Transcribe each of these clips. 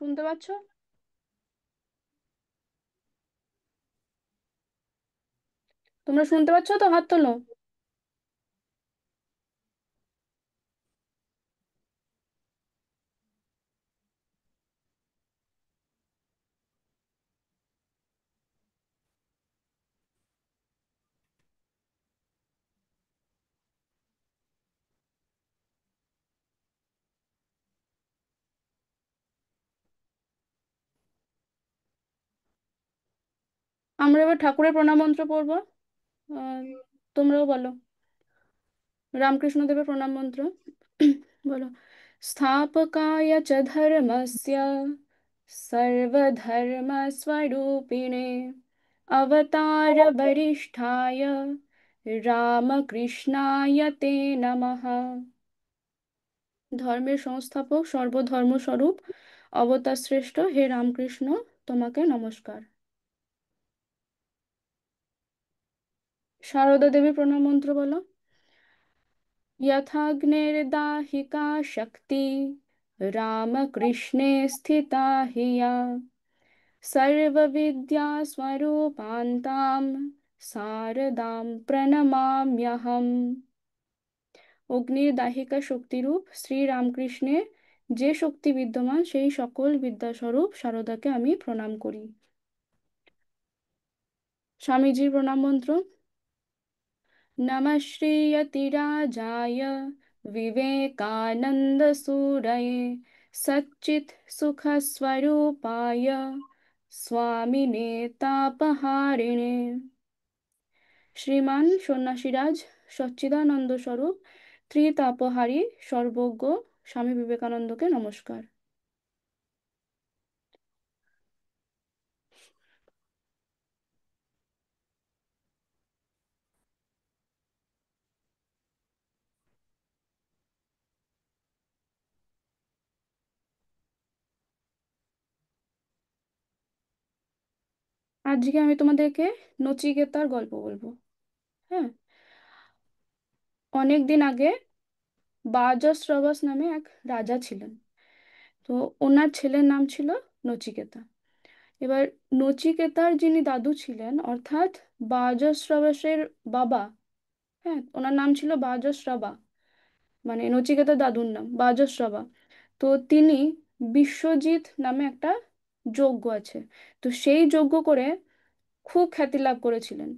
শুনতে পাচ্ছ? তোমরা শুনতে পাচ্ছ তো? হাত তোলো। আমরা এবার ঠাকুরের প্রণাম মন্ত্র পড়বো। আহ, তোমরাও বলো রামকৃষ্ণদেবের প্রণাম মন্ত্র। বলো। স্থাপকায় চ ধর্মস্য সর্বধর্মস্বরূপিণে অবতার বরিষ্ঠায় রামকৃষ্ণায় তে নমঃ। ধর্মের সংস্থাপক সর্বধর্মস্বরূপ অবতার শ্রেষ্ঠ হে রামকৃষ্ণ, তোমাকে নমস্কার। সারদা দেবীর প্রণাম মন্ত্র বলো। यथाग्निर्दाहिका शक्ति रामकृष्णे स्थिता हि या सर्वविद्यास्वरूपान्तां शारदां प्रणमाम्यहम्। অগ্নির দাহিকা শক্তিরূপ শ্রী রামকৃষ্ণে যে শক্তি বিদ্যমান সেই সকল বিদ্যাস্বরূপ শারদাকে আমি প্রণাম করি। স্বামীজির প্রণাম মন্ত্র। नमः श्रीयतिराजाय विवेकानन्दसूरये सच्चित्सुखस्वरूपाय स्वामिने तापहारिणे। শ্রীমান সন্ন্যাসীরাজ সচ্চিদানন্দ স্বরূপ ত্রিতাপহারী সর্বজ্ঞ স্বামী বিবেকানন্দকে নমস্কার। আজকে আমি তোমাদেরকে নচিকেতার গল্প বলবো। হ্যাঁ। অনেক দিন আগে বাজশ্রবস নামে এক রাজা ছিলেন। তো ওনার ছেলের নাম ছিল নচিকেতা। এবার নচিকেতার যিনি দাদু ছিলেন, অর্থাৎ বাজশ্রবসের বাবা, হ্যাঁ, ওনার নাম ছিল বাজশ্রবা, মানে নচিকেতার দাদুর নাম বাজশ্রবা। তো তিনি বিশ্বজিৎ নামে একটা যজ্ঞ আছে, তো সেই যজ্ঞ করে খুব খ্যাতি লাভ করেছিলেন।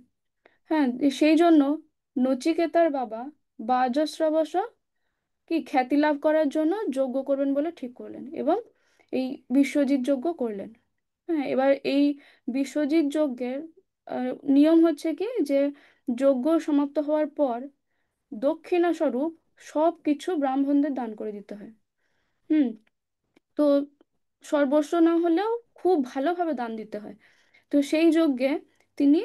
হ্যাঁ, সেই জন্য নচিকেতার বাবা বাজশ্রবস কি খ্যাতি লাভ করার জন্য যজ্ঞ করবেন বলে ঠিক করলেন এবং এই বিশ্বজিৎ যজ্ঞ করলেন। হ্যাঁ, এবার এই বিশ্বজিৎ যজ্ঞের নিয়ম হচ্ছে কি যে যজ্ঞ সমাপ্ত হওয়ার পর দক্ষিণা স্বরূপ সব কিছু ব্রাহ্মণদের দান করে দিতে হয়। হুম। তো সর্বস্ব না হলেও খুব ভালোভাবে দান দিতে হয়। তো সেই যজ্ঞে তিনি,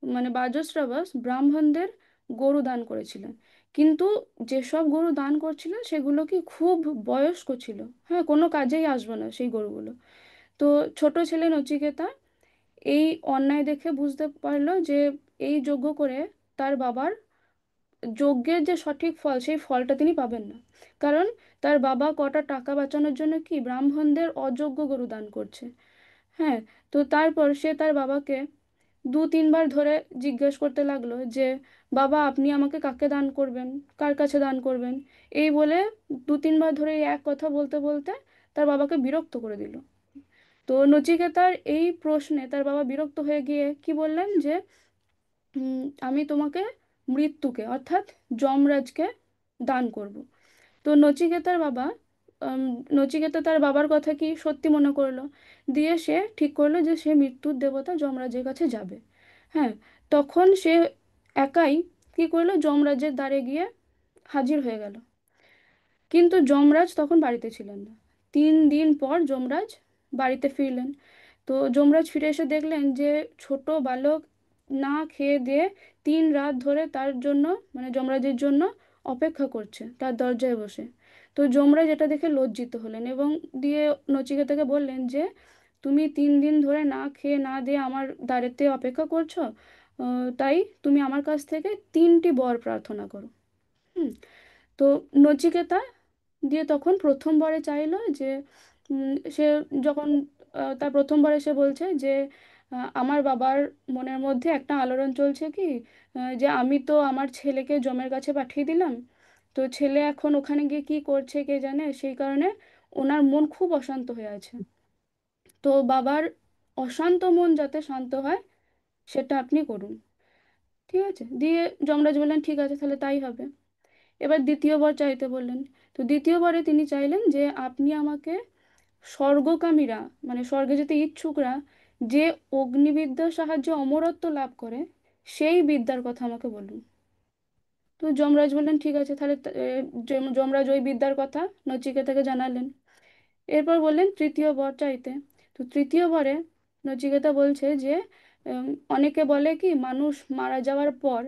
মানে বাজশ্রাবাস ব্রাহ্মণদের গরু দান করেছিলেন। কিন্তু যেসব গরু দান করছিলেন সেগুলো কি খুব বয়স্ক ছিল। হ্যাঁ, কোনো কাজেই আসবে না সেই গরুগুলো। তো ছোট ছেলে নচিকেতা এই অন্যায় দেখে বুঝতে পারলো যে এই যজ্ঞ করে তার বাবার যজ্ঞের যে সঠিক ফল সেই ফলটা তিনি পাবেন না। কারণ তার বাবা কটা টাকা বাঁচানোর জন্য কি ব্রাহ্মণদের অযোগ্য গরু দান করছে। হ্যাঁ। তো তারপর সে তার বাবাকে দু তিনবার ধরে জিজ্ঞেস করতে লাগলো যে বাবা, আপনি আমাকে কাকে দান করবেন, কার কাছে দান করবেন, এই বলে দু তিনবার ধরে এই এক কথা বলতে বলতে তার বাবাকে বিরক্ত করে দিল। তো নচিকেতার এই প্রশ্নে তার বাবা বিরক্ত হয়ে গিয়ে কি বললেন যে আমি তোমাকে মৃত্যুকে অর্থাৎ যমরাজকে দান করব। তো নচিকেতার বাবা, উম, নচিকেতা তার বাবার কথা কি সত্যি মনে করলো, দিয়ে সে ঠিক করলো যে সে মৃত্যুর দেবতা যমরাজের কাছে যাবে। হ্যাঁ। তখন সে একাই কি করলো, যমরাজের দ্বারে গিয়ে হাজির হয়ে গেল। কিন্তু যমরাজ তখন বাড়িতে ছিলেন না। 3 দিন পর যমরাজ বাড়িতে ফিরলেন। তো যমরাজ ফিরে এসে দেখলেন যে ছোট বালক না খেয়ে দিয়ে 3 রাত ধরে তার জন্য, মানে যমরাজের জন্য অপেক্ষা করছে তার দরজায় বসে। তো যমরাজ এটা দেখে লজ্জিত হলেন এবং দিয়ে নচিকেতাকে বললেন যে তুমি 3 দিন ধরে না খেয়ে না দিয়ে আমার দ্বারেতে অপেক্ষা করছো, তাই তুমি আমার কাছ থেকে 3টি বর প্রার্থনা করো। হুম। তো নচিকেতা দিয়ে তখন প্রথম বরে চাইলো যে সে যখন তার প্রথমবারে সে বলছে যে আমার বাবার মনের মধ্যে একটা আলোড়ন চলছে কি, যে আমি তো আমার ছেলেকে জমের কাছে পাঠিয়ে দিলাম, তো ছেলে এখন ওখানে গিয়ে কি করছে কে জানে, সেই কারণে ওনার মন খুব অশান্ত হয়ে আছে। তো বাবার অশান্ত মন যাতে শান্ত হয় সেটা আপনি করুন। ঠিক আছে, দিয়ে যমরাজ বললেন ঠিক আছে তাহলে তাই হবে। এবার দ্বিতীয়বার চাইতে বললেন। তো দ্বিতীয়বারে তিনি চাইলেন যে আপনি আমাকে স্বর্গকামীরা, মানে স্বর্গে যেতে ইচ্ছুকরা, যে অগ্নিবিদ্যার সাহায্যে অমরত্ব লাভ করে সেই বিদ্যার কথা আমাকে বলুন। তো যমরাজ বললেন ঠিক আছে তাহলে যমরাজ ওই বিদ্যার কথা নচিকেতাকে জানালেন। এরপর বললেন তৃতীয় বর চাইতে। তো তৃতীয় বরে নচিকেতা বলছে যে উম, অনেকে বলে কি মানুষ মারা যাওয়ার পর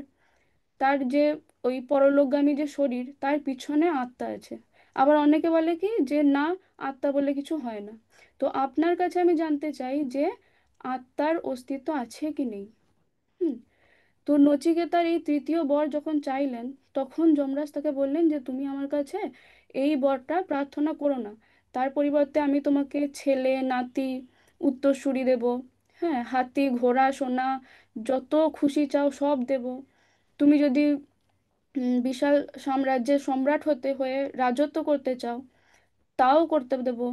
তার যে ওই পরলোকগামী যে শরীর তার পিছনে আত্মা আছে। আবার অনেকে বলে কি যে না, আত্মা বলে কিছু হয় না। তো আপনার কাছে আমি জানতে চাই যে আত্মার অস্তিত্ব আছে কি নেই। হুম। তো নচিকেতার এই তৃতীয় বর যখন চাইলেন, তখন যমরাজ তাকে বললেন যে তুমি আমার কাছে এই বরটা প্রার্থনা করো না, তার পরিবর্তে আমি তোমাকে ছেলে নাতি উত্তরসূরি দেব। হ্যাঁ, হাতি ঘোড়া সোনা যত খুশি চাও সব দেব। তুমি যদি বিশাল সাম্রাজ্যের সম্রাট হতে হয়ে রাজত্ব করতে চাও তাও করতে দেবো।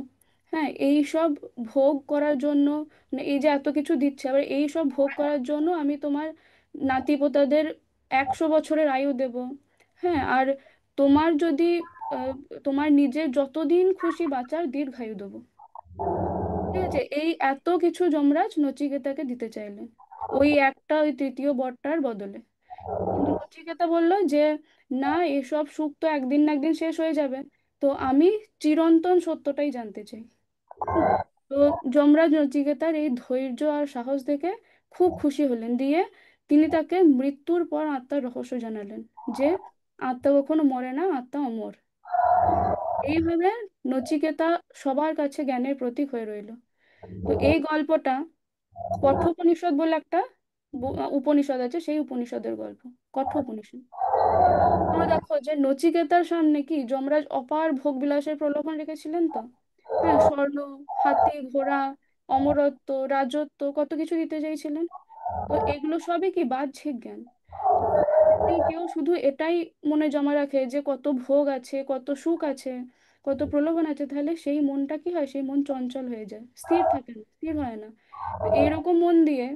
হ্যাঁ, এই সব ভোগ করার জন্য, মানে এই যে এত কিছু দিচ্ছে, আবার এই সব ভোগ করার জন্য আমি তোমার নাতিপোতাদের 100 বছরের আয়ু দেব। হ্যাঁ, আর তোমার যদি আহ, তোমার নিজের যতদিন খুশি বাঁচার দীর্ঘায়ু দেবো। ঠিক আছে, এই এত কিছু যমরাজ নচিকেতাকে দিতে চাইলেন ওই একটা ওই তৃতীয় বরটার বদলে। কিন্তু নচিকেতা বলল যে না, এসব সুখ তো একদিন না একদিন শেষ হয়ে যাবে, তো আমি চিরন্তন সত্যটাই জানতে চাই। হুম। তো যমরাজ নচিকেতার এই ধৈর্য আর সাহস দেখে খুব খুশি হলেন, দিয়ে তিনি তাকে মৃত্যুর পর আত্মার রহস্য জানালেন যে আত্মা কখনো মরে না, আত্মা অমর। এইভাবে নচিকেতা সবার কাছে জ্ঞানের প্রতীক হয়ে রইল। তো এই গল্পটা কঠোপনিষদ বলে একটা উপনিষদ আছে, সেই উপনিষদের গল্প, কঠোপনিষদ। তোমরা দেখো যে নচিকেতার সামনে কি যমরাজ অপার ভোগবিলাসের প্রলোভন রেখেছিলেন তো। হ্যাঁ, স্বর্ণ, হাতি ঘোড়া, অমরত্ব, রাজত্ব কত কিছু দিতে চাইছিলেন। তো এগুলো সবই কি বাহ্যিক জ্ঞান। তো যদি কেউ শুধু এটাই মনে জমা রাখে যে কত ভোগ আছে, কত সুখ আছে, কত প্রলোভন আছে, তাহলে সেই মনটা কি হয়, সেই মন চঞ্চল হয়ে যায়, স্থির থাকে না, স্থির হয় না। তো এইরকম মন দিয়ে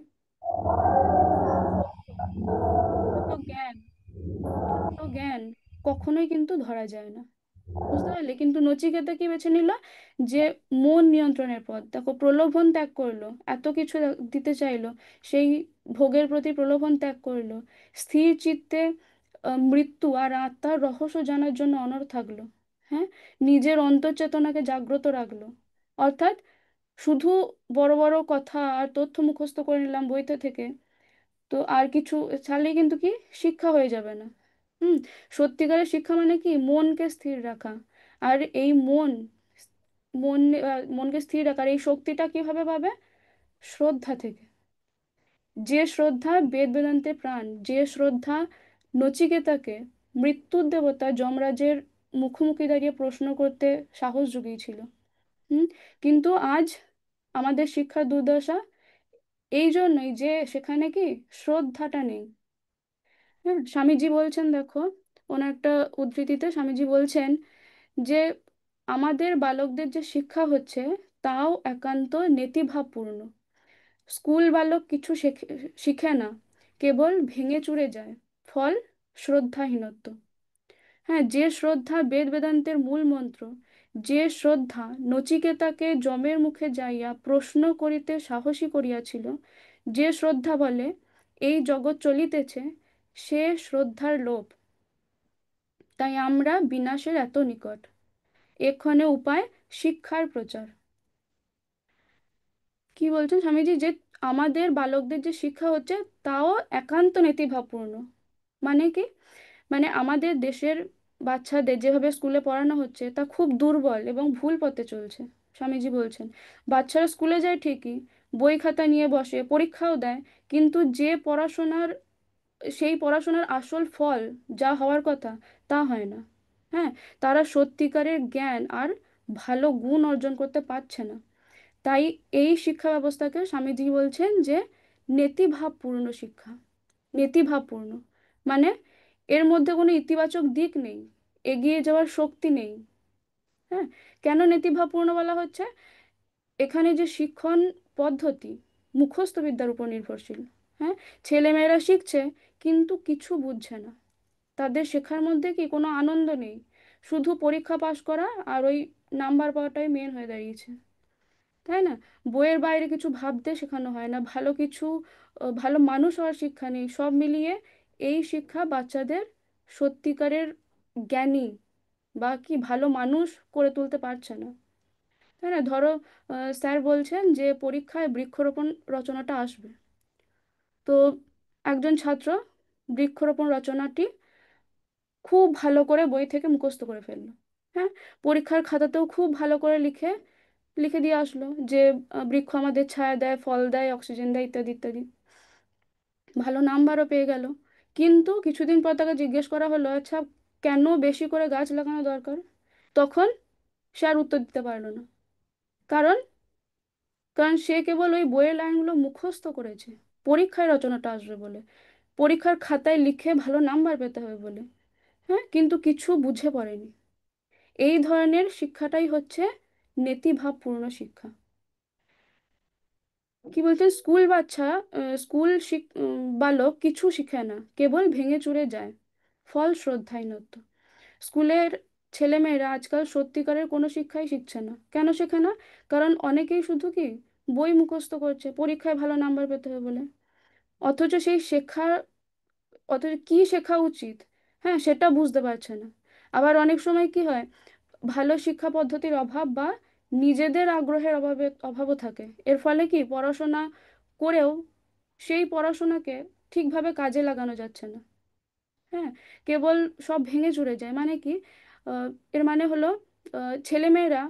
ছোট জ্ঞান, ছোট জ্ঞান কখনোই কিন্তু ধরা যায় না। বুঝতে পারলে, কিন্তু নচিকেতা কি বেছে নিল, যে মন নিয়ন্ত্রণের পথ। দেখো, প্রলোভন ত্যাগ করলো, এত কিছু দিতে চাইলো, সেই ভোগের প্রতি প্রলোভন ত্যাগ করলো, স্থির চিত্তে মৃত্যু আর আত্মার রহস্য জানার জন্য অনড় থাকলো। হ্যাঁ, নিজের অন্তর্চেতনাকে জাগ্রত রাখলো। অর্থাৎ শুধু বড় বড় কথা আর তথ্য মুখস্থ করে নিলাম বইতে থেকে, তো আর কিছু ছাড়লেই কিন্তু কি শিক্ষা হয়ে যাবে না। হুম। সত্যিকারের শিক্ষা মানে কি মনকে স্থির রাখা। আর এই মন মনকে স্থির রাখার এই শক্তিটা কিভাবে পাবে? শ্রদ্ধা থেকে। যে শ্রদ্ধা বেদ বেদান্তে প্রাণ, যে শ্রদ্ধা নচিকেতাকে মৃত্যুর দেবতা যমরাজের মুখোমুখি দাঁড়িয়ে প্রশ্ন করতে সাহস জুগিয়েছিল। হুম। কিন্তু আজ আমাদের শিক্ষার দুর্দশা এই জন্যই যে সেখানে কি শ্রদ্ধাটা নেই। হ্যাঁ, স্বামীজি বলছেন দেখো, ওনার একটা উদ্ধৃতিতে স্বামীজি বলছেন যে আমাদের বালকদের যে শিক্ষা হচ্ছে তাও একান্ত নেতিভাবপূর্ণ। স্কুল বালক কিছু শিখে না, কেবল ভেঙে চুরে যায়। ফল শ্রদ্ধাহীনত্ব। হ্যাঁ, যে শ্রদ্ধা বেদ বেদান্তের মূল মন্ত্র, যে শ্রদ্ধা নচিকেতাকে যমের মুখে যাইয়া প্রশ্ন করিতে সাহসী করিয়াছিল, যে শ্রদ্ধা বলে এই জগৎ চলিতেছে, সে শ্রদ্ধার লোভ। তাই আমরা বিনাশের এত নিকট, এক্ষণে উপায় শিক্ষার প্রচার। কি বলছেন স্বামীজি, যে আমাদের বালকদের যে শিক্ষা হচ্ছে তাও একান্ত নেতিভাবপূর্ণ। মানে কি, মানে আমাদের দেশের বাচ্চাদের যেভাবে স্কুলে পড়ানো হচ্ছে তা খুব দুর্বল এবং ভুল পথে চলছে। স্বামীজি বলছেন বাচ্চারা স্কুলে যায় ঠিকই, বই খাতা নিয়ে বসে, পরীক্ষাও দেয়, কিন্তু যে পড়াশোনার, সেই পড়াশোনার আসল ফল যা হওয়ার কথা তা হয় না। হ্যাঁ, তারা সত্যিকারের জ্ঞান আর ভালো গুণ অর্জন করতে পারছে না। তাই এই শিক্ষা ব্যবস্থাকে স্বামীজি বলছেন যে নেতিভাবপূর্ণ শিক্ষা। নেতিভাবপূর্ণ মানে এর মধ্যে কোনো ইতিবাচক দিক নেই, এগিয়ে যাওয়ার শক্তি নেই। হ্যাঁ, কেন নেতিভাবপূর্ণ বলা হচ্ছে? এখানে যে শিক্ষণ পদ্ধতি মুখস্থ বিদ্যার উপর নির্ভরশীল। হ্যাঁ, ছেলেমেয়েরা শিখছে কিন্তু কিছু বুঝছে না, তাদের শেখার মধ্যে কি কোনো আনন্দ নেই, শুধু পরীক্ষা পাশ করা আর ওই নাম্বার পাওয়াটাই মেন হয়ে দাঁড়িয়েছে। তাই না? বইয়ের বাইরে কিছু ভাবতে শেখানো হয় না, ভালো কিছু ভালো মানুষ হওয়ার শিক্ষা নেই। সব মিলিয়ে এই শিক্ষা বাচ্চাদের সত্যিকারের জ্ঞানী বা কি ভালো মানুষ করে তুলতে পারছে না। তাই না? ধরো স্যার বলছেন যে পরীক্ষায় বৃক্ষরোপণ রচনাটা আসবে, তো একজন ছাত্র বৃক্ষরোপণ রচনাটি খুব ভালো করে বই থেকে মুখস্থ করে ফেললো। হ্যাঁ, পরীক্ষার খাতাতেও খুব ভালো করে লিখে লিখে দিয়ে আসলো যে বৃক্ষ আমাদের ছায়া দেয়, ফল দেয়, অক্সিজেন দেয়, ইত্যাদি ইত্যাদি। ভালো নাম্বারও পেয়ে গেল। কিন্তু কিছুদিন পর তাকে জিজ্ঞেস করা হলো, আচ্ছা কেন বেশি করে গাছ লাগানো দরকার? তখন সে আর উত্তর দিতে পারলো না। কারণ কারণ সে কেবল ওই বইয়ের লাইনগুলো মুখস্থ করেছে পরীক্ষায় রচনাটা আসবে বলে, পরীক্ষার খাতায় লিখে ভালো নাম্বার পেতে হবে বলে। হ্যাঁ, কিন্তু কিছু বুঝে পড়েনি। এই ধরনের শিক্ষাটাই হচ্ছে নেতিভাবপূর্ণ শিক্ষা। কি বলছেন, স্কুল বাচ্চা বালক কিছু শিখে না, কেবল ভেঙে চুরে যায়। ফল শ্রদ্ধাহীনত্ব। স্কুলের ছেলেমেয়েরা আজকাল সত্যিকারের কোনো শিক্ষাই শিখছে না। কেন শেখে না? কারণ অনেকেই শুধু কি বই মুখস্থ করছে পরীক্ষায় ভালো নাম্বার পেতে হবে বলে। অথচ সেই শেখার অথচ কি শেখা উচিত, হ্যাঁ, সেটা বুঝতে পারছে না। আবার অনেক সময় কি হয়, ভালো শিক্ষা পদ্ধতির অভাব বা নিজেদের আগ্রহের অভাবও থাকে। এর ফলে কি পড়াশোনা করেও সেই পড়াশোনাকে ঠিকভাবে কাজে লাগানো যাচ্ছে না। হ্যাঁ, কেবল সব ভেঙে চুরে যায়। মানে কি, এর মানে হলো ছেলেমেয়েরা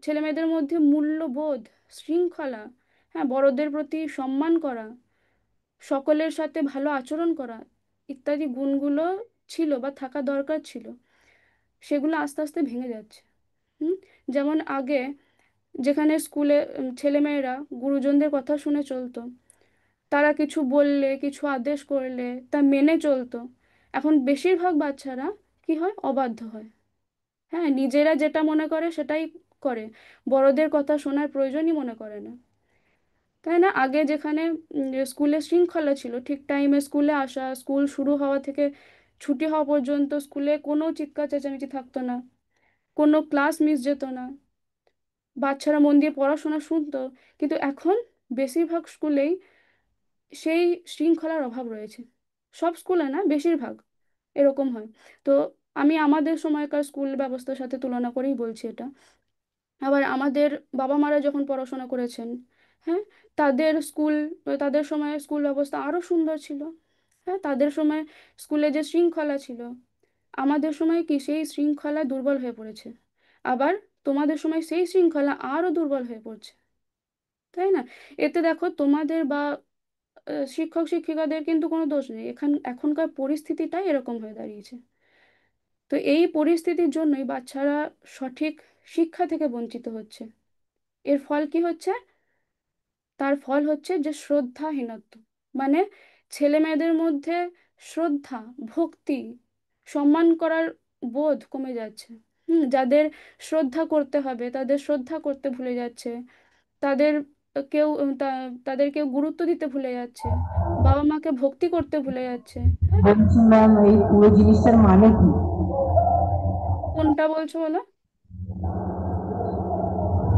ছেলেমেয়েদের মধ্যে মূল্যবোধ, শৃঙ্খলা, হ্যাঁ, বড়দের প্রতি সম্মান করা, সকলের সাথে ভালো আচরণ করা ইত্যাদি গুণগুলো ছিল বা থাকা দরকার ছিল, সেগুলো আস্তে আস্তে ভেঙে যাচ্ছে। হুম, যেমন আগে যেখানে স্কুলে ছেলেমেয়েরা গুরুজনদের কথা শুনে চলতো, তারা কিছু বললে কিছু আদেশ করলে তা মেনে চলতো। এখন বেশিরভাগ বাচ্চারা কি হয়, অবাধ্য হয়। হ্যাঁ, নিজেরা যেটা মনে করে সেটাই করে, বড়দের কথা শোনার প্রয়োজনই মনে করে না। তাই না? আগে যেখানে স্কুলে শৃঙ্খলা ছিল, ঠিক টাইমে স্কুলে আসা, স্কুল শুরু হওয়া থেকে ছুটি হওয়া পর্যন্ত স্কুলে কোনো চিৎকার চেঁচামেচি থাকতো না, কোনো ক্লাস মিস যেত না, বাচ্চারা মন দিয়ে পড়াশোনা শুনতো। কিন্তু এখন বেশিরভাগ স্কুলেই সেই শৃঙ্খলার অভাব রয়েছে। সব স্কুলে না, বেশিরভাগ এরকম হয়। তো আমি আমাদের সময়কার স্কুল ব্যবস্থার সাথে তুলনা করেই বলছি এটা। আবার আমাদের বাবা মারা যখন পড়াশোনা করেছেন, হ্যাঁ, তাদের স্কুল তাদের সময় স্কুল ব্যবস্থা আরো সুন্দর ছিল। হ্যাঁ, তাদের সময় স্কুলে যে শৃঙ্খলা ছিল, আমাদের সময় কি সেই শৃঙ্খলা দুর্বল হয়ে পড়েছে। আবার তোমাদের সময় সেই শৃঙ্খলা আরো দুর্বল হয়ে পড়ছে। তাই না? এতে দেখো তোমাদের বা শিক্ষক শিক্ষিকাদের কিন্তু কোনো দোষ নেই, এখনকার পরিস্থিতিটাই এরকম হয়ে দাঁড়িয়েছে। তো এই পরিস্থিতির জন্যই বাচ্চারা সঠিক শিক্ষা থেকে বঞ্চিত হচ্ছে। এর ফল কি হচ্ছে? তার ফল হচ্ছে যে শ্রদ্ধাহীনত্ব। মানে ছেলে মেয়েদের মধ্যে শ্রদ্ধা, ভক্তি, সম্মান করার বোধ কমে যাচ্ছে। যাদের শ্রদ্ধা করতে হবে তাদের শ্রদ্ধা করতে ভুলে যাচ্ছে, তাদের তাদের কেউ গুরুত্ব দিতে ভুলে যাচ্ছে, বাবা মাকে ভক্তি করতে ভুলে যাচ্ছে। হ্যাঁ, বলছি ম্যাম, এই পুরো জিনিসটার মানে কি? কোনটা বলছো বলো?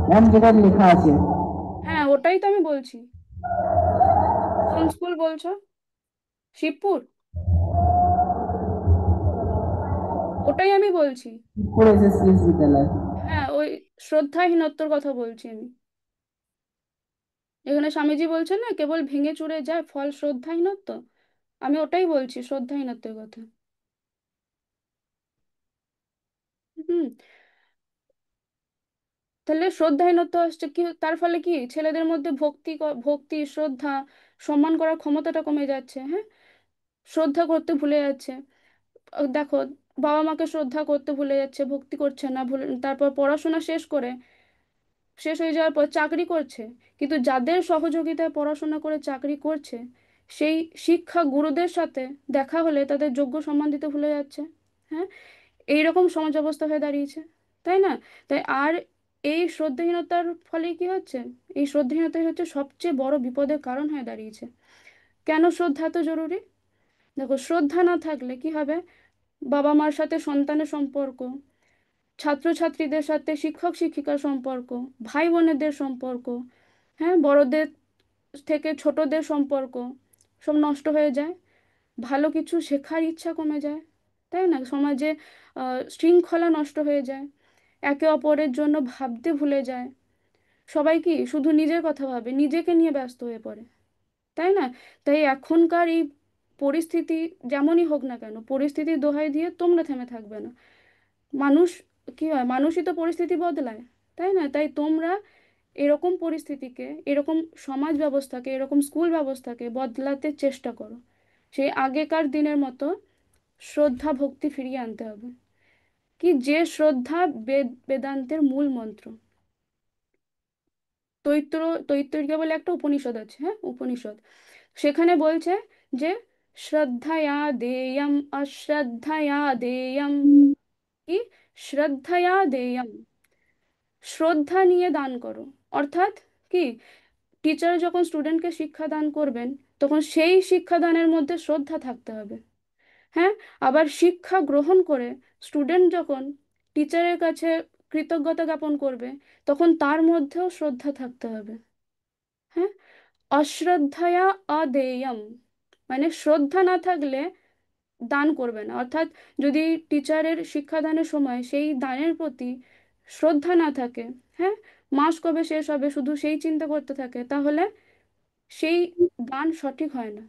ম্যাম, যেটা লেখা আছে। হ্যাঁ, ওটাই তো আমি বলছি। কোন স্কুল বলছো? শিবপুর? ওটাই আমি বলছি। পুরো এসএসসিএস বিদ্যালয়। হ্যাঁ, ওই শ্রদ্ধাহীনত্বর কথা বলছি আমি। এখানে স্বামীজি বলছেন না, কেবল ভেঙে চুরে যায় ফল শ্রদ্ধাহীনত্ব, আমি ওটাই বলছি, শ্রদ্ধাহীনত্বের কথা। হুম, তাহলে শ্রদ্ধাহীনত্ব আসছে কি, তার ফলে কি ছেলেদের মধ্যে ভক্তি, শ্রদ্ধা, সম্মান করার ক্ষমতাটা কমে যাচ্ছে। হ্যাঁ, শ্রদ্ধা করতে ভুলে যাচ্ছে। দেখো, বাবা মাকে শ্রদ্ধা করতে ভুলে যাচ্ছে, ভক্তি করছে না, ভুলে তারপর পড়াশোনা শেষ হয়ে যাওয়ার পর চাকরি করছে, কিন্তু যাদের সহযোগিতায় পড়াশোনা করে চাকরি করছে সেই শিক্ষা গুরুদের সাথে দেখা হলে তাদের যোগ্য সম্মান দিতে ভুলে যাচ্ছে। হ্যাঁ, এইরকম সমাজ অবস্থা হয়ে দাঁড়িয়েছে, তাই না? তাই আর এই শ্রদ্ধাহীনতার ফলে কি হচ্ছে, এই শ্রদ্ধাহীনতাই হচ্ছে সবচেয়ে বড় বিপদের কারণ হয়ে দাঁড়িয়েছে। কেন শ্রদ্ধা এত জরুরি? দেখো, শ্রদ্ধা না থাকলে কি হবে? বাবা মার সাথে সন্তানের সম্পর্ক, ছাত্রছাত্রীদের সাথে শিক্ষক শিক্ষিকার সম্পর্ক, ভাই বোনেদের সম্পর্ক, হ্যাঁ, বড়দের থেকে ছোটদের সম্পর্ক সব নষ্ট হয়ে যায়। ভালো কিছু শেখার ইচ্ছা কমে যায়, তাই না? সমাজে শৃঙ্খলা নষ্ট হয়ে যায়, একে অপরের জন্য ভাবতে ভুলে যায়। সবাই কি শুধু নিজের কথা ভাবে, নিজেকে নিয়ে ব্যস্ত হয়ে পড়ে, তাই না? তাই এখনকার এই পরিস্থিতি যেমনই হোক না কেন, পরিস্থিতির দোহাই দিয়ে তোমরা থেমে থাকবে না। মানুষ, কি হয়, মানুষই তো পরিস্থিতি বদলায়, তাই না? তাই তোমরা এরকম পরিস্থিতিকে, এরকম সমাজ ব্যবস্থাকে, এরকম স্কুল ব্যবস্থাকে বদলাতে চেষ্টা করো। সেই আগেকার দিনের মতো শ্রদ্ধা ভক্তি ফিরিয়ে আনতে হবে। কি, যে শ্রদ্ধা বেদান্তের মূল মন্ত্র। তৈত্র তৈত্তরিকা বলে একটা উপনিষদ আছে, হ্যাঁ, উপনিষদ, সেখানে বলছে যে শ্রদ্ধয়া দেয়ম অশ্রদ্ধয়া দেয়ম। কি? শ্রদ্ধয়া দেয়ম, শ্রদ্ধা নিয়ে দান করো। অর্থাৎ কি, টিচার যখন স্টুডেন্টকে শিক্ষা দান করবেন তখন সেই শিক্ষাদানের মধ্যে শ্রদ্ধা থাকতে হবে। হ্যাঁ, আবার শিক্ষা গ্রহণ করে স্টুডেন্ট যখন টিচারের কাছে কৃতজ্ঞতা জ্ঞাপন করবে তখন তার মধ্যেও শ্রদ্ধা থাকতে হবে। হ্যাঁ, অশ্রদ্ধয়া অদেয়ম, মানে শ্রদ্ধা না থাকলে দান করবে না। অর্থাৎ যদি টিচারের শিক্ষাদানের সময় সেই দানের প্রতি শ্রদ্ধা না থাকে, হ্যাঁ, মাস কবে শেষ হবে শুধু সেই চিন্তা করতে থাকে, তাহলে সেই দান সঠিক হয় না,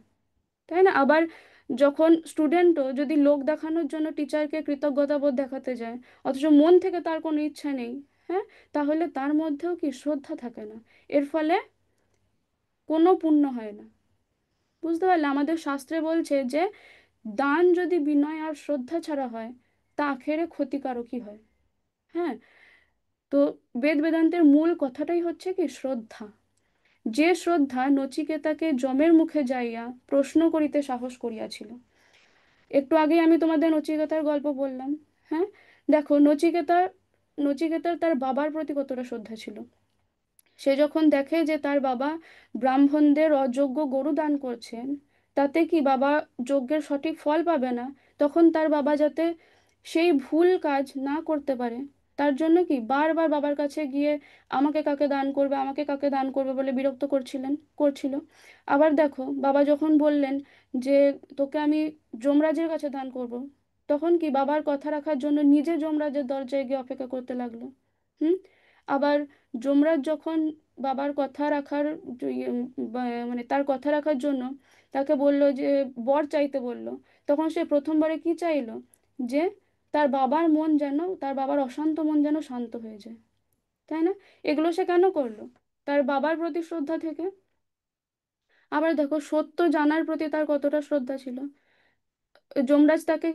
তাই না? আবার যখন স্টুডেন্টও যদি লোক দেখানোর জন্য টিচারকে কৃতজ্ঞতাবোধ দেখাতে যায় অথচ মন থেকে তার কোনো ইচ্ছা নেই, হ্যাঁ, তাহলে তার মধ্যেও কি শ্রদ্ধা থাকে না। এর ফলে কোনো পুণ্য হয় না। বুঝতে পারলে? আমাদের শাস্ত্রে বলছে যে দান যদি বিনয় আর শ্রদ্ধা ছাড়া হয় তা আখেরে ক্ষতিকারকই হয়। হ্যাঁ, তো বেদান্তের মূল কথাটাই হচ্ছে কি, শ্রদ্ধা। যে শ্রদ্ধা নচিকেতাকে যমের মুখে যাইয়া প্রশ্ন করিতে সাহস করিয়াছিল। একটু আগেই আমি তোমাদের নচিকেতার গল্প বললাম। হ্যাঁ, দেখো, নচিকেতার তার বাবার প্রতি কতটা শ্রদ্ধা ছিল। সে যখন দেখে যে তার বাবা ব্রাহ্মণদের অযোগ্য গরু দান করছেন, তাতে কি বাবা যজ্ঞের সঠিক ফল পাবে না, তখন তার বাবা যাতে সেই ভুল কাজ না করতে পারে তার জন্য কি বারবার বাবার কাছে গিয়ে আমাকে কাকে দান করবে, আমাকে কাকে দান করবে বলে বিরক্ত করছিল। আবার দেখো, বাবা যখন বললেন যে তোকে আমি যমরাজের কাছে দান করব, তখন কি বাবার কথা রাখার জন্য নিজে যমরাজের দরজায় গিয়ে অপেক্ষা করতে লাগলো। হুম। আবার যমরাজ যখন বাবার কথা রাখার ইয়ে, মানে তার কথা রাখার জন্য তাকে বলল যে বর চাইতে বলল, তখন সে প্রথমবারে কি চাইলো? যে তার বাবার অশান্ত মন যেন শান্ত হয়ে যায়, তাই না? এগুলো সে কেন করলো? তার বাবার প্রতি শ্রদ্ধা থেকে। আবার দেখো, সত্য জানার প্রতি তার কতটা শ্রদ্ধা ছিল। যমরাজ তাকে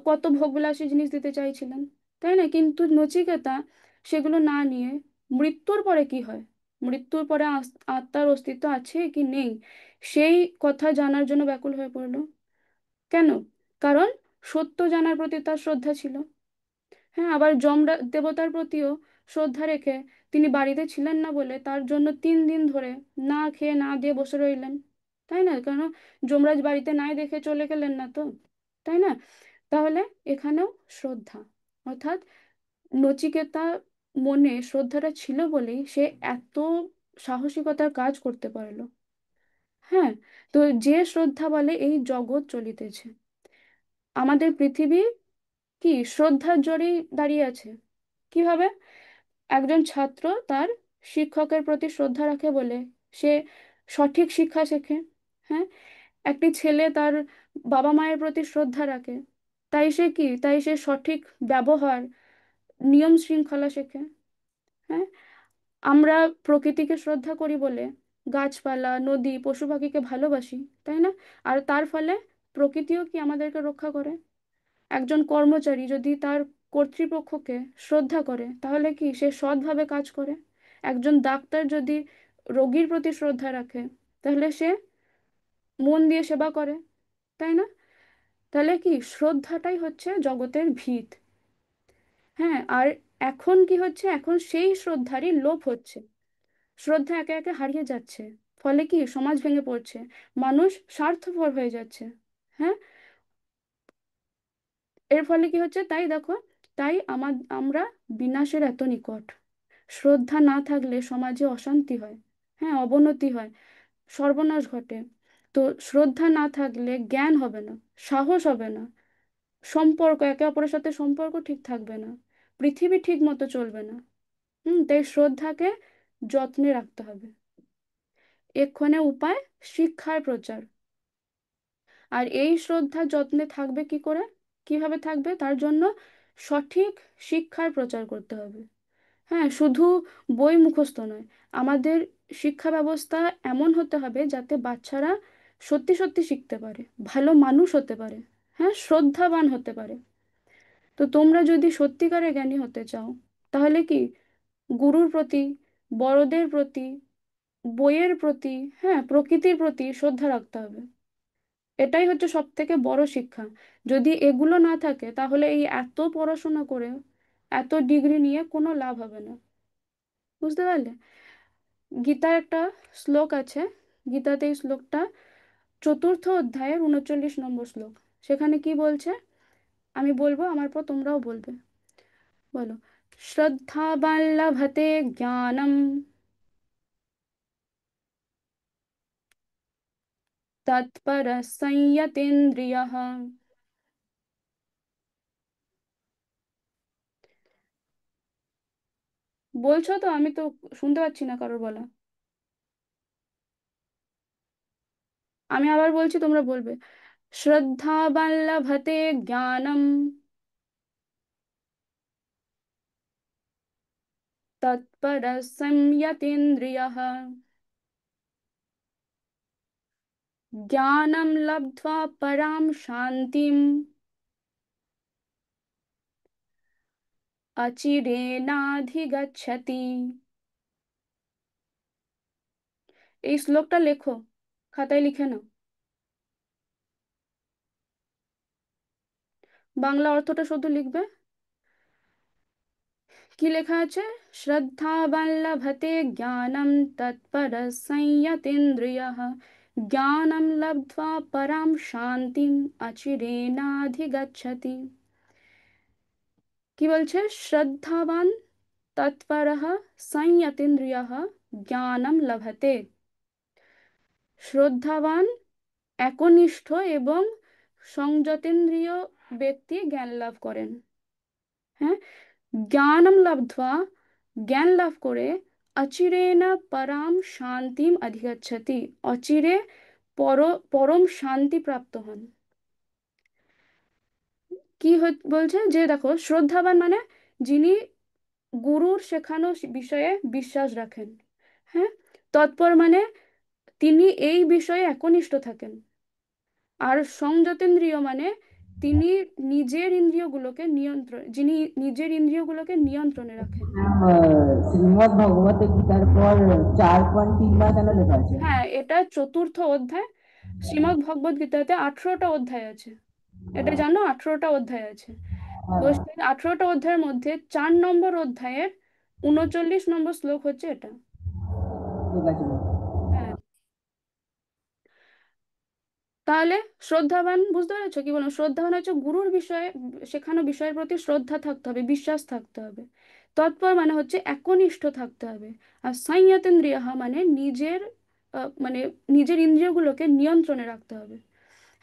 কত ভোগবিলাসী জিনিস দিতে চাইছিলেন, তাই না? কিন্তু নচিকেতা সেগুলো না নিয়ে মৃত্যুর পরে কি হয়, মৃত্যুর পরে আত্মার অস্তিত্ব আছে কি নেই, সেই কথা জানার জন্য ব্যাকুল হয়ে পড়লো। কেন? কারণ সত্য জানার প্রতি তার শ্রদ্ধা ছিল। হ্যাঁ, আবার দেবতার প্রতিও শ্রদ্ধা রেখে তিনি বাড়িতে ছিলেন না বলে তার জন্য 3 দিন ধরে না খেয়ে না দিয়ে বসে রইলেন, তাই না? কেন? যমরাজ বাড়িতে নাই দেখে চলে গেলেন না তো, তাই না? তাহলে এখানেও শ্রদ্ধা, অর্থাৎ নচিকেতা মনে শ্রদ্ধাটা ছিল বলেই সে এত সাহসিকতার কাজ করতে পারলো। হ্যাঁ, তো যে শ্রদ্ধা বলে এই জগৎ চলিতেছে, আমাদের পৃথিবী কি শ্রদ্ধার জোরেই দাঁড়িয়ে আছে। কিভাবে? একজন ছাত্র তার শিক্ষকের প্রতি শ্রদ্ধা রাখে বলে সে সঠিক শিক্ষা শেখে। হ্যাঁ, একটি ছেলে তার বাবা মায়ের প্রতি শ্রদ্ধা রাখে, তাই সে সঠিক ব্যবহার, নিয়ম শৃঙ্খলা শেখে। হ্যাঁ, আমরা প্রকৃতিকে শ্রদ্ধা করি বলে গাছপালা, নদী, পশু পাখিকে ভালোবাসি, তাই না? আর তার ফলে প্রকৃতিও কি আমাদেরকে রক্ষা করে। একজন কর্মচারী যদি তার কর্তৃপক্ষকে শ্রদ্ধা করে তাহলে কি সে সৎভাবে কাজ করে। একজন ডাক্তার যদি রোগীর প্রতি শ্রদ্ধা রাখে তাহলে সে মন দিয়ে সেবা করে, তাই না? তাহলে কি শ্রদ্ধাটাই হচ্ছে জগতের ভিত। হ্যাঁ, আর এখন কি হচ্ছে, এখন সেই শ্রদ্ধারই লোপ হচ্ছে। শ্রদ্ধা একে একে হারিয়ে যাচ্ছে। ফলে কি সমাজ ভেঙে পড়ছে, মানুষ স্বার্থপর হয়ে যাচ্ছে। হ্যাঁ, এর ফলে কি হচ্ছে তাই দেখো, তাই আমরা বিনাশের এত নিকট। শ্রদ্ধা না থাকলে সমাজে অশান্তি হয়, হ্যাঁ, অবনতি হয়, সর্বনাশ ঘটে। তো শ্রদ্ধা না থাকলে জ্ঞান হবে না, সাহস হবে না, সম্পর্ক, একে অপরের সাথে সম্পর্ক ঠিক থাকবে না, পৃথিবী ঠিক মতো চলবে না। তাই শ্রদ্ধাকে যত্নে রাখতে হবে। এক্ষণে উপায় শিক্ষার প্রচার। আর এই শ্রদ্ধা যত্নে থাকবে কি করে, কিভাবে থাকবে, তার জন্য সঠিক শিক্ষার প্রচার করতে হবে। হ্যাঁ, শুধু বই মুখস্থ নয়, আমাদের শিক্ষা ব্যবস্থা এমন হতে হবে যাতে বাচ্চারা সত্যি সত্যি শিখতে পারে, ভালো মানুষ হতে পারে, হ্যাঁ, শ্রদ্ধাবান হতে পারে। তো তোমরা যদি সত্যিকারের জ্ঞানী হতে চাও তাহলে কি গুরুর প্রতি, বড়দের প্রতি, বইয়ের প্রতি, হ্যাঁ, প্রকৃতির প্রতি শ্রদ্ধা রাখতে হবে। এটাই হচ্ছে সব থেকে বড় শিক্ষা। যদি এগুলো না থাকে তাহলে এই এত পড়াশোনা করে, এত ডিগ্রি নিয়ে কোনো লাভ হবে না। বুঝতে পারলে? গীতার একটা শ্লোক আছে, গীতাতে এই শ্লোকটা, চতুর্থ অধ্যায়ের 39 নম্বর শ্লোক। সেখানে কি বলছে আমি বলবো, আমার পর তোমরাও বলবে। বলো। শ্রদ্ধাবান লভতে জ্ঞানম, তৎপর সংযতেন্দ্রিয়ঃ। বলছো তো? আমি তো শুনতে পাচ্ছি না কারোর বলা। আমি আবার বলছি, তোমরা বলবে। শ্রদ্ধাবান লভতে জ্ঞানম, তৎপর সংযতেন্দ্রিয়ঃ। জ্ঞানম লব্ধ্वा পরাম শান্তিম অচিরেনাধিগচ্ছতি। এই শ্লোকটা লেখো, খাতায় লিখে নাও। বাংলা অর্থটা শুধু লিখবে। কি লেখা আছে? শ্রদ্ধাবান লভতে জ্ঞানম, তৎপর সংযতেন্দ্রিয়ঃ। জ্ঞানম লব্ধ্वा পরাম শান্তিম অচিরেনাধিগচ্ছতি। কি বলছে? শ্রদ্ধাবান তৎপরঃ সংযতেন্দ্রিয়ঃ জ্ঞানম লভতে। শ্রদ্ধাবান, একনিষ্ঠ এবং সংযতেন্দ্রিয় ব্যক্তি জ্ঞান লাভ করেন। হ্যাঁ, জ্ঞানম লব্ধ্বা, জ্ঞান লাভ করে, অচিরেণ পরাম শান্তিম অধিগচ্ছতি, অচিরে পর পরম শান্তি প্রাপ্ত হন। কি বলছে যে দেখো, শ্রদ্ধাবান মানে যিনি গুরুর শেখানো বিষয়ে বিশ্বাস রাখেন। হ্যাঁ, তৎপর মানে তিনি এই বিষয়ে একনিষ্ঠ থাকেন। আর সংযতেন্দ্রিয় মানে তিনি নিজের ইন্দ্রিয়গুলোকে নিয়ন্ত্রণ, যিনি নিজের ইন্দ্রিয়গুলোকে নিয়ন্ত্রণে রাখেন। শ্রীমদ ভগবত গীতার পর 4.3 কেন লেখা আছে? হ্যাঁ, এটা চতুর্থ অধ্যায়। শ্রীমদ্ ভগবদ গীতাতে 18টা অধ্যায় আছে। এটা জানো, 18টা অধ্যায় আছে। তো হ্যাঁ, সেই 18টা অধ্যায়ের মধ্যে 4 নম্বর অধ্যায়ের 39 নম্বর শ্লোক হচ্ছে এটা। ঠিক আছে। হ্যাঁ, তাহলে শ্রদ্ধাবান, বুঝতে পেরেছো কি বললাম? শ্রদ্ধাবান হচ্ছে গুরুর বিষয়ে, শেখানো বিষয়ের প্রতি শ্রদ্ধা থাকতে হবে, বিশ্বাস থাকতে হবে। তৎপর মানে হচ্ছে একনিষ্ঠ থাকতে হবে। আর সংযতেন্দ্রিয় মানে নিজের মানে নিজের ইন্দ্রিয়গুলোকে নিয়ন্ত্রণে রাখতে হবে।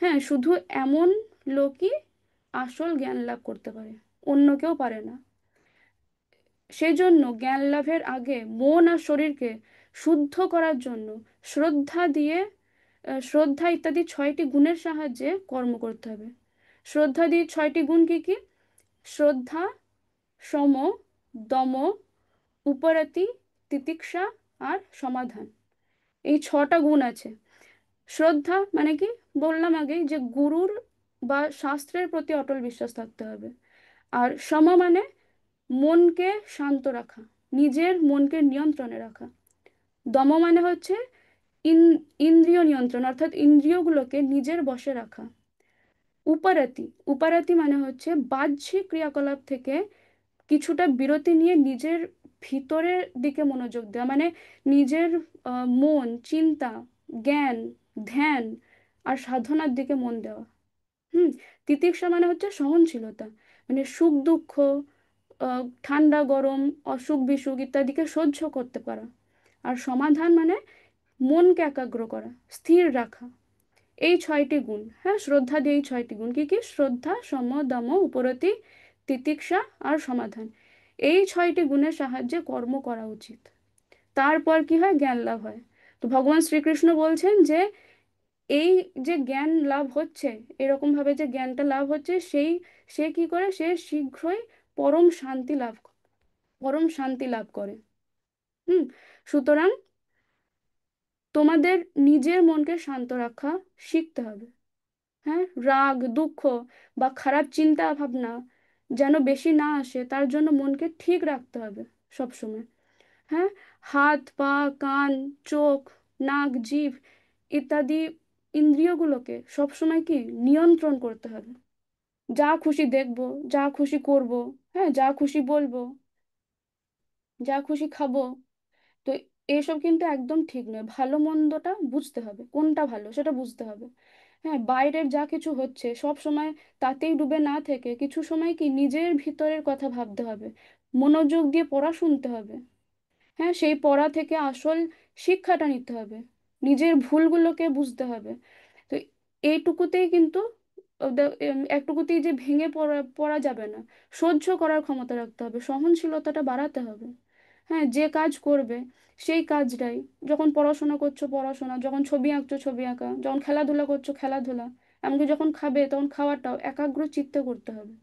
হ্যাঁ, শুধু এমন লোকই আসল জ্ঞান লাভ করতে পারে, অন্য কেউ পারে না। সেই জন্য জ্ঞান লাভের আগে মন আর শরীরকে শুদ্ধ করার জন্য শ্রদ্ধা দিয়ে, শ্রদ্ধা ইত্যাদি 6টি গুণের সাহায্যে কর্ম করতে হবে। শ্রদ্ধা দিয়ে 6টি গুণ কি কি? শ্রদ্ধা, সম, দম, উপরতি, তিতিক্ষা আর সমাধান। এই 6টা গুণ আছে। শ্রদ্ধা মানে কি? বললাম আগেই যে গুরুর বা শাস্ত্রের প্রতি অটল বিশ্বাস থাকতে হবে। আর সম মানে মনকে শান্ত রাখা, নিজের মনকে নিয়ন্ত্রণে রাখা। দম মানে হচ্ছে ইন ইন্দ্রিয় নিয়ন্ত্রণ, অর্থাৎ ইন্দ্রিয়গুলোকে নিজের বশে রাখা। উপারতি, উপারতি মানে হচ্ছে বাহ্যিক ক্রিয়াকলাপ থেকে কিছুটা বিরতি নিয়ে নিজের ভিতরের দিকে মনোযোগ দেওয়া, মানে নিজের মন, চিন্তা, জ্ঞান, ধ্যান আর সাধনার দিকে মন দেওয়া। হুম। তিতিক্ষা মানে হচ্ছে সহনশীলতা, মানে সুখ দুঃখ, ঠান্ডা গরম, অসুখ বিসুখ ইত্যাদিকে সহ্য করতে পারা। আর সমাধান মানে মনকে একাগ্র করা, স্থির রাখা। এই ছয়টি গুণ, হ্যাঁ, শ্রদ্ধা দিয়ে এই ছয়টি গুণ কি কি? শ্রদ্ধা, সম, দম, উপরতি, তিতিক্ষা আর সমাধান। এই ছয়টি গুণের সাহায্যে কর্ম করা উচিত। তারপর কি হয়? জ্ঞান লাভ হয়। তো ভগবান শ্রীকৃষ্ণ বলছেন যে এই যে জ্ঞান লাভ হচ্ছে, এরকম ভাবে যে জ্ঞানটা লাভ হচ্ছে, সে কি করে? সে শীঘ্রই পরম শান্তি লাভ পরম শান্তি লাভ করে। হুম। সুতরাং তোমাদের নিজের মনকে শান্ত রাখা শিখতে হবে। হ্যাঁ, রাগ দুঃখ বা খারাপ চিন্তা ভাবনা যেন বেশি না আসে, তার জন্য মনকে ঠিক রাখতে হবে সব সময়। হ্যাঁ, হাত পা কান চোখ নাক জিভ ইত্যাদি ইন্দ্রিয়গুলোকে সবসময় কি নিয়ন্ত্রণ করতে হবে। যা খুশি দেখবো, যা খুশি করব, হ্যাঁ, যা খুশি বলবো, যা খুশি খাবো। তো এসব কিন্তু একদম ঠিক নয়। ভালো মন্দটা বুঝতে হবে, কোনটা ভালো সেটা বুঝতে হবে। হ্যাঁ, বাইরের যা কিছু হচ্ছে সব সময় তাতেই ডুবে না থেকে কিছু সময় কি নিজের ভিতরের কথা ভাবতে হবে, মনোযোগ দিয়ে পড়া শুনতে হবে। হ্যাঁ, সেই পড়া থেকে আসল শিক্ষাটা নিতে হবে, নিজের ভুলগুলোকে বুঝতে হবে। তো এইটুকুতেই কিন্তু একটুকুতেই যে ভেঙে পড়া পড়া যাবে না। সহ্য করার ক্ষমতা রাখতে হবে, সহনশীলতাটা বাড়াতে হবে। হ্যাঁ, যে কাজ করবে সেই কাজটাই, যখন পড়াশোনা করছো পড়াশোনা, যখন ছবি আঁকছো ছবি আঁকা, যখন খেলাধুলা করছো খেলাধুলা, এমনকি যখন খাবে তখন খাওয়াটাও একাগ্র চিত্তে করতে হবে।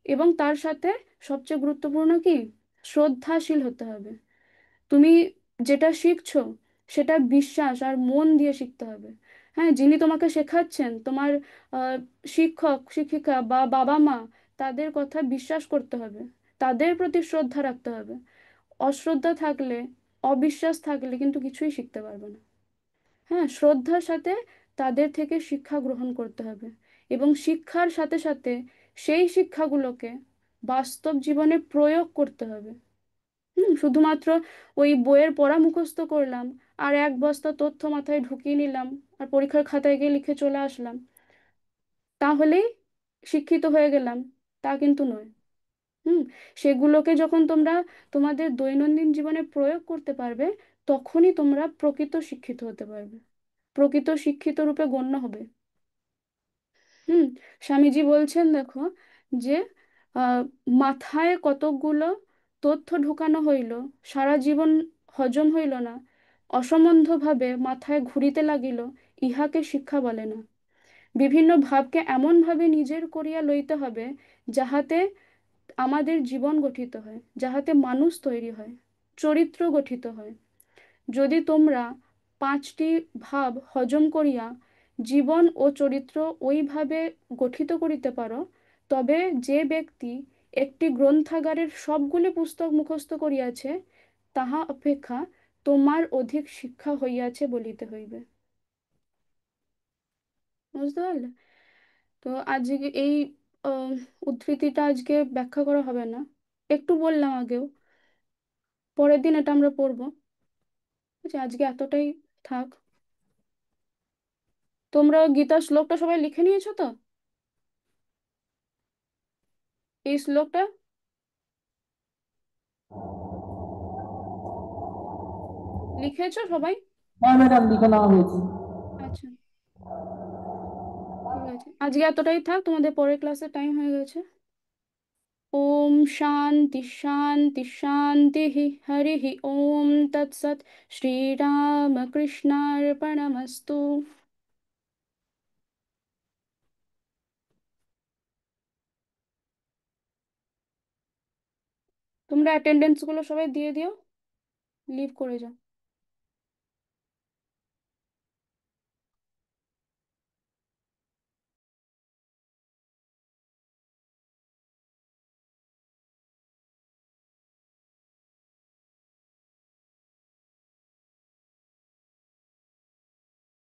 এবং তার সাথে সবচেয়ে গুরুত্বপূর্ণ কি? শ্রদ্ধাশীল হতে হবে। তুমি যেটা শিখছো সেটা বিশ্বাস আর মন দিয়ে শিখতে হবে। হ্যাঁ, যিনি তোমাকে শেখাচ্ছেন, তোমার আহ, শিক্ষক শিক্ষিকা বা বাবা মা, তাদের কথা বিশ্বাস করতে হবে, তাদের প্রতি শ্রদ্ধা রাখতে হবে। অশ্রদ্ধা থাকলে, অবিশ্বাস থাকলে কিন্তু কিছুই শিখতে পারবে না। হ্যাঁ, শ্রদ্ধার সাথে তাদের থেকে শিক্ষা গ্রহণ করতে হবে, এবং শিক্ষার সাথে সাথে সেই শিক্ষাগুলোকে বাস্তব জীবনে প্রয়োগ করতে হবে। শুধুমাত্র ওই বইয়ের পড়া মুখস্থ করলাম, আর এক বস্তা তথ্য মাথায় ঢুকিয়ে নিলাম, আর পরীক্ষার খাতায় গিয়ে লিখে চলে আসলাম, তাহলেই শিক্ষিত হয়ে গেলাম, তা কিন্তু নয়। হুম। সেগুলোকে যখন তোমরা তোমাদের দৈনন্দিন জীবনে প্রয়োগ করতে পারবে, তখনই তোমরা প্রকৃত শিক্ষিত হতে পারবে, প্রকৃত শিক্ষিত রূপে গণ্য হবে। হুম। স্বামীজি বলছেন দেখো, যে আহ, মাথায় কতকগুলো তথ্য ঢুকানো হইল, সারা জীবন হজম হইল না, অসম্বন্ধভাবে মাথায় ঘুরিতে লাগিল, ইহাকে শিক্ষা বলে না। বিভিন্ন ভাবকে এমনভাবে নিজের করিয়া লইতে হবে, যাহাতে আমাদের জীবন গঠিত হয়, যাহাতে মানুষ তৈরি হয়, চরিত্র গঠিত হয়। যদি তোমরা পাঁচটি ভাব হজম করিয়া জীবন ও চরিত্র ওইভাবে গঠিত করিতে পারো, তবে যে ব্যক্তি একটি গ্রন্থাগারের সবগুলি পুস্তক মুখস্থ করিয়াছে, তাহা অপেক্ষা তোমার অধিক শিক্ষা হইয়াছে বলিতে হইবে। বুঝতে পারলে? তো আজকে এই আহ, উদ্ধৃতিটা আজকে ব্যাখ্যা করা হবে না, একটু বললাম আগেও, পরের দিন এটা আমরা পড়বো। ঠিক আছে, আজকে এতটাই থাক। তোমরা গীতার শ্লোকটা সবাই লিখে নিয়েছো তো? এই শ্লোকটা লিখেছো সবাই? হ্যাঁ ম্যাডাম, লিখে নেওয়া হয়েছে। আচ্ছা, ঠিক আছে, আজকে এতটাই থাক, তোমাদের পরের ক্লাসে টাইম হয়ে গেছে। ওম শান্তি শান্তি শান্তি। হরি ওম তৎসৎ। শ্রীরামকৃষ্ণার্পণমস্তু। তোমরা অ্যাটেন্ডেন্স গুলো সবাই দিয়ে দিও, লিভ করে যাও।